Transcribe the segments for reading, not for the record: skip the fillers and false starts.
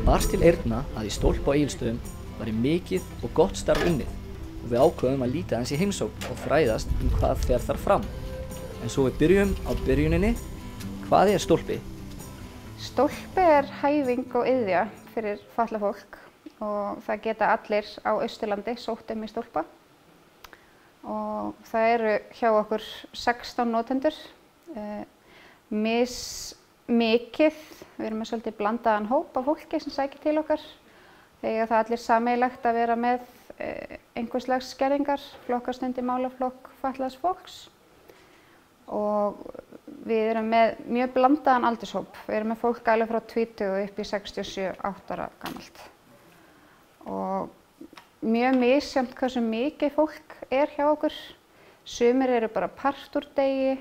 barst til eyrna að í Stólpa á Egilsstöðum væri mikið og gott starf unnið og við ákváðum að líta aðeins í heimsókn og fræðast hvað fer þar fram. En svo við byrjum á byrjuninni. Hvað er Stólpi? Stólpi er hæfing og iðja fyrir fatlað fólk og það geta allir á Austurlandi sótt í Stólpa. Og það eru hjá okkur 16 notendur, mismikið, við erum með svolítið blandaðan hóp af fólki sem sækir til okkar. Þegar það allir sameiginlegt að vera með einhvers slags skerðingar, flokkast undir málaflokk fatlaðs fólks. Og við erum með mjög blandaðan aldurshóp. Við erum með fólk alveg frá 20 upp í 67-8 ára gamalt. Og mjög misjafnt hversu mikið fólk er hjá okkur. Sumir eru bara part úr degi,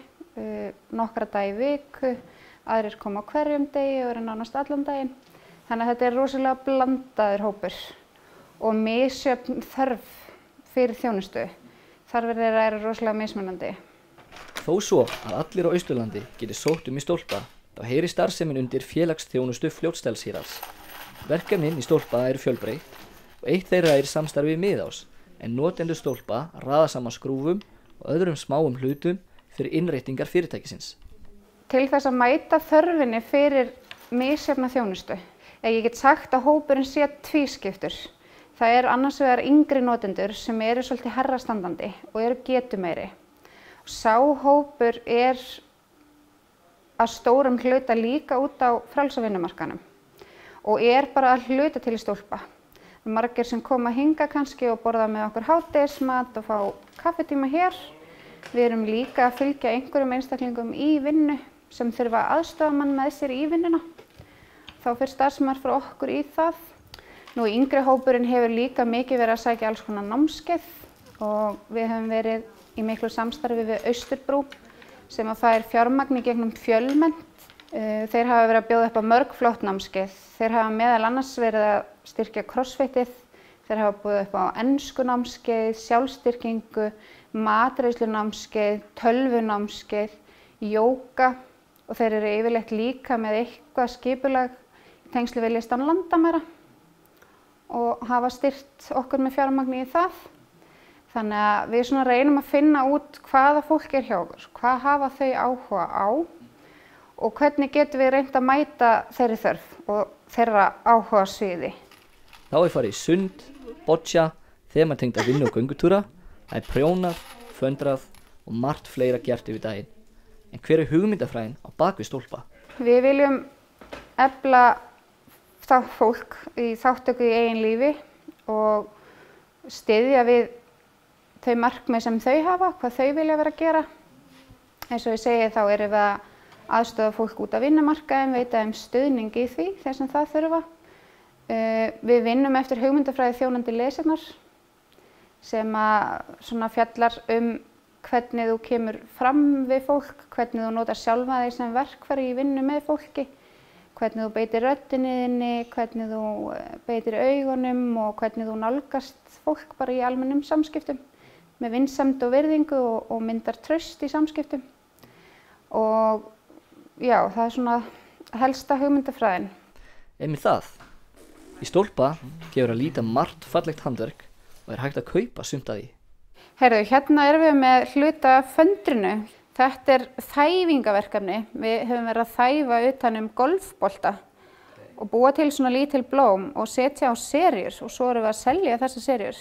nokkra dagi í viku, aðrir koma á hverjum degi og eru nánast allan daginn. Þannig að þetta er rosalega blandaður hópur og misjöfn þörf fyrir þjónustu. Þarfir þeirra eru rosalega mismunandi. Þó svo að allir á Austurlandi geti sótt í Stólpa, þá heyrir starfsemin undir félagsþjónustu Fljótsdalshérðs. Verkefnin í Stólpa eru fjölbreytt og eitt þeirra er samstarfi við Miðás, en notendur Stólpa raða saman skrúfum og öðrum smáum hlutum fyrir innréttingar fyrirtækisins. Til þess að mæta þörfinni fyrir misjafna þjónustu, ég get sagt að hópurinn sé tvískiptur. Það er annars vegar yngri notendur sem eru svolítið hærrastandandi og eru getumeiri. Sá hópur er að stórum hluta líka út á frjálsa vinnumarkaðnum og er bara að hluta til í Stólpa. Margir sem koma hingað kannski og borða með okkur hádegismat og fá kaffitíma hér. Við erum líka að fylgja einhverjum einstaklingum í vinnu sem þurfa aðstoðarmann með sér í vinnuna. Þá fer starfsmaður frá okkur í það. Nú yngri hópurinn hefur líka mikið verið að sækja alls konar námskeið og við höfum verið í miklu samstarfi við Austurbrú sem að fær fjármagn í gegnum Fjölmennt. Þeir hafa verið að bjóða upp á mörg flott námskeið. Þeir hafa meðal annars verið að styrkja crossfitið. Þeir hafa bjóðið upp á enskunámskeið, sjálfstyrkingu, matreiðslunámskeið, tölvunámskeið, jóga og þeir eru yfirleitt líka með eitthvað skipulag í tengslu við listan landamæra og hafa styrkt okkur með fjármagni í það. Þannig að við reynum að finna út hvaða fólk er hjá okkur, hvað hafa þau áhuga á og hvernig getum við reynt að mæta þeirri þörf og þeirra áhuga sviði. Þá er farið í sund, boccia, þematengda vinnu og göngutúra, það er prjónað, föndrað og margt fleira gert yfir daginn. En hver er hugmyndafræðin á bak við Stólpa? Við viljum efla fólk í þátttöku í eigin lífi og styðja við þau markmið sem þau hafa, hvað þau vilja vera að gera. Eins og ég segi þá erum við að aðstoða fólk út á vinnumarkaðinn, veita þeim stuðning í því þess sem það þurfa. Við vinnum eftir hugmyndafræði þjónandi lesennar sem að fjallar hvernig þú kemur fram við fólk, hvernig þú notar sjálfa þig sem verkfæri í vinnu með fólki, hvernig þú beitir röddinni þinni, hvernig þú beitir augunum og hvernig þú nálgast fólk bara í almennum samskiptum með vinsemd og virðingu og myndar traust í samskiptum. Og já, það er helsta hugmyndafræðin. Einmitt það. Í Stólpa gefur að líta margt fallegt handverk og er hægt að kaupa sumt af því. Heyrðu, hérna erum við með hluta af föndrinu. Þetta er þæfingaverkefni. Við höfum verið að þæfa utan golfbolta og búa til svona lítil blóm og setja á seríur og svo erum við að selja þessar seríur.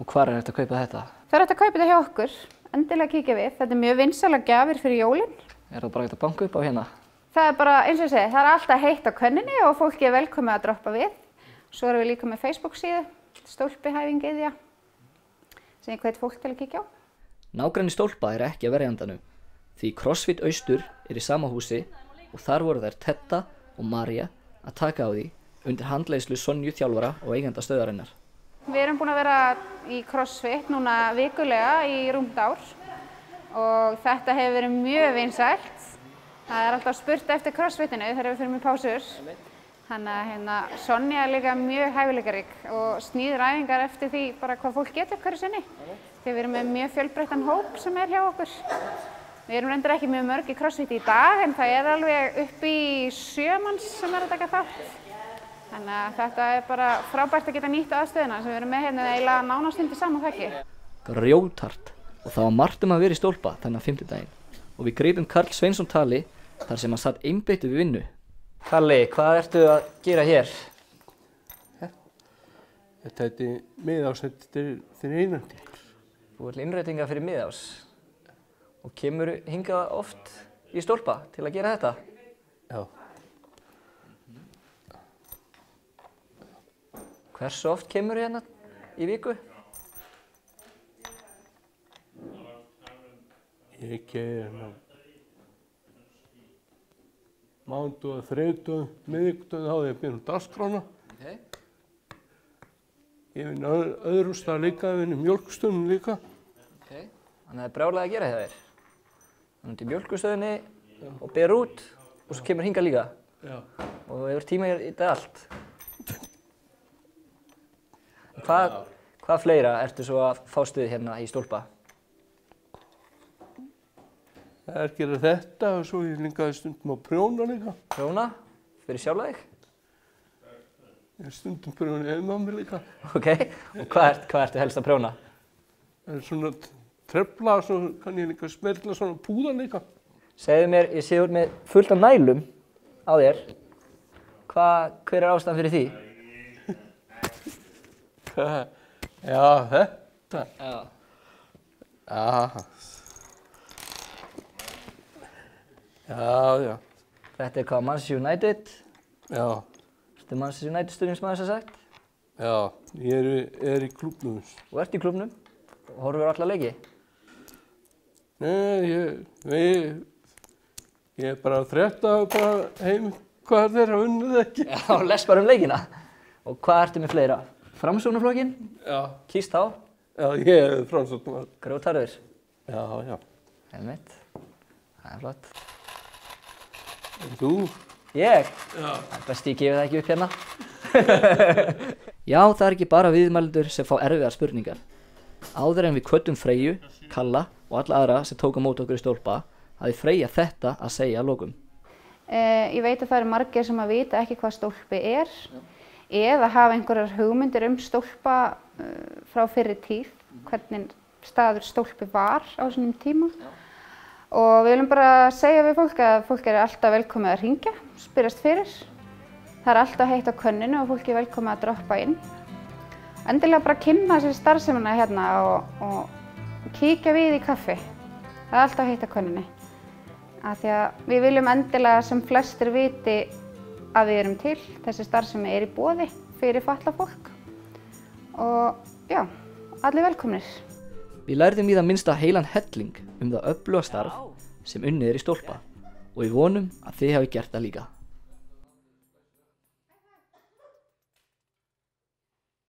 Og hvar er hægt að kaupa þetta? Það er hægt að kaupa þetta hjá okkur. Endilega kíkja við. Þetta er mjög vinsælar gjafir fyrir jólin. Er það bara hægt að banka upp á hérna? Það er bara, eins og ég segi, það er alltaf heitt á könninni og fólki er velkomið að droppa við. Svo erum við líka með Facebook-síðu, Stólpi hæfing iðja, sem ég hvet fólk til að kíkja á. Nágranni Stólpa er ekki að verjandanum, því CrossFit Austur er í sama húsi og þar voru þær Tetta og María að taka á því undir handleiðslu Sonju þjálfara og eiganda stöðvarinnar. Við erum búin að vera í CrossFit núna vikulega í rúmt ár og þetta hefur verið mjög vinsælt. Það er alltaf spurt eftir CrossFitinu þegar við fyrir með pásur. Þannig að Sonja er líka mjög hæfileikarík og snýður æfingar eftir því bara hvað fólk getur hverju sinni. Þegar við erum með mjög fjölbreyttan hóp sem er hjá okkur. Við erum reyndar ekki mjög mörg í CrossFit í dag en það er alveg upp í 7 manns sem er að taka þátt. Þannig að þetta er bara frábært að geta nýtt aðstöðuna sem við erum með hérna eiginlega nánast undir sama þakki. Grjóthart og það var margt að vera í stólpa þennan fimmtudaginn og við greipum Karl Sveinsson tali þar sem hann satt einbeittur við vinnu. Kalli, hvað ertu að gera hér? Þetta er miðásett fyrir innrætingar. Þú ert innrætinga fyrir miðás og kemur hingað oft í stólpa til að gera þetta? Já. Hversu oft kemur hérna í viku? Ég kem hérna mánudag, þriðjudag, miðvikudag, þá ég byrjum dagskrána. Okay. Ég vinn öðrum stað líka, ég vinn í mjólkustöðunum líka. Okay. Þannig að það er brjálega að gera hjá þér. Þannig í mjólkustöðunni og ber út og svo kemur hingað líka. Já. Og hefur tíma í þetta allt. Hvað fleira ertu svo að fást við hérna í stólpa? Það er að gera þetta og svo ég lingaði stundum á prjóna líka. Prjóna? Fyrir sjálfa þig? Ég er stundum prjóna heima á mér líka. Ok, og hvað ertu helst að prjóna? Það er svona trefla og svo kann ég líka smerla svona púða líka. Segðu mér, ég sé úr með fullt af nælum á þér. Hver er ástæðan fyrir því? Já, þetta. Já. Já. Já. Þetta er hvað, Manchester United? Já. Þetta er Manchester United stuðningsmaður sem sagt? Já, ég er í klúbbnum. Þú ert í klúbbnum og horfir á alla leiki? Nei, ég er bara að frétta bara heim hvað þeir hafa unnið ekki. Já, les bara um leikina. Og hvað ertu með fleira? Framsóknarflokkinn? Já. Kýst þá? Já, ég er framsóknarmaður. Grjótharður? Já. Einmitt. Það er flott. En þú? Ég? Já. Það er best ég gefi það ekki upp hérna. Já, það er ekki bara viðmælendur sem fá erfiðar spurningar. Áður en við kvöddum Freyju, Kalla og alla aðra sem tók á móti okkur í stólpa, hafði Freyja þetta að segja að lokum. Ég veit að það eru margir sem að vita ekki hvað stólpi er. Eða hafa einhverjar hugmyndir stólpa frá fyrri tíð, hvernig staður stólpi var á þessum tíma. Og við viljum bara segja við fólk að fólk er alltaf velkomið að hringja, spyrjast fyrir. Það er alltaf heitt á könninu og fólk er velkomið að droppa inn. Endilega bara kynna sér starfsemina hérna og kíkja við í kaffi. Það er alltaf heitt á könninu. Af því að við viljum endilega sem flestir viti að við erum til, þessi starfsemi er í boði fyrir fatlað fólk og já, allir velkomnir. Við lærðum í það minnsta heilan helling það öfluga starf sem unnið er í stólpa og við vonum að þið hafi gert það líka.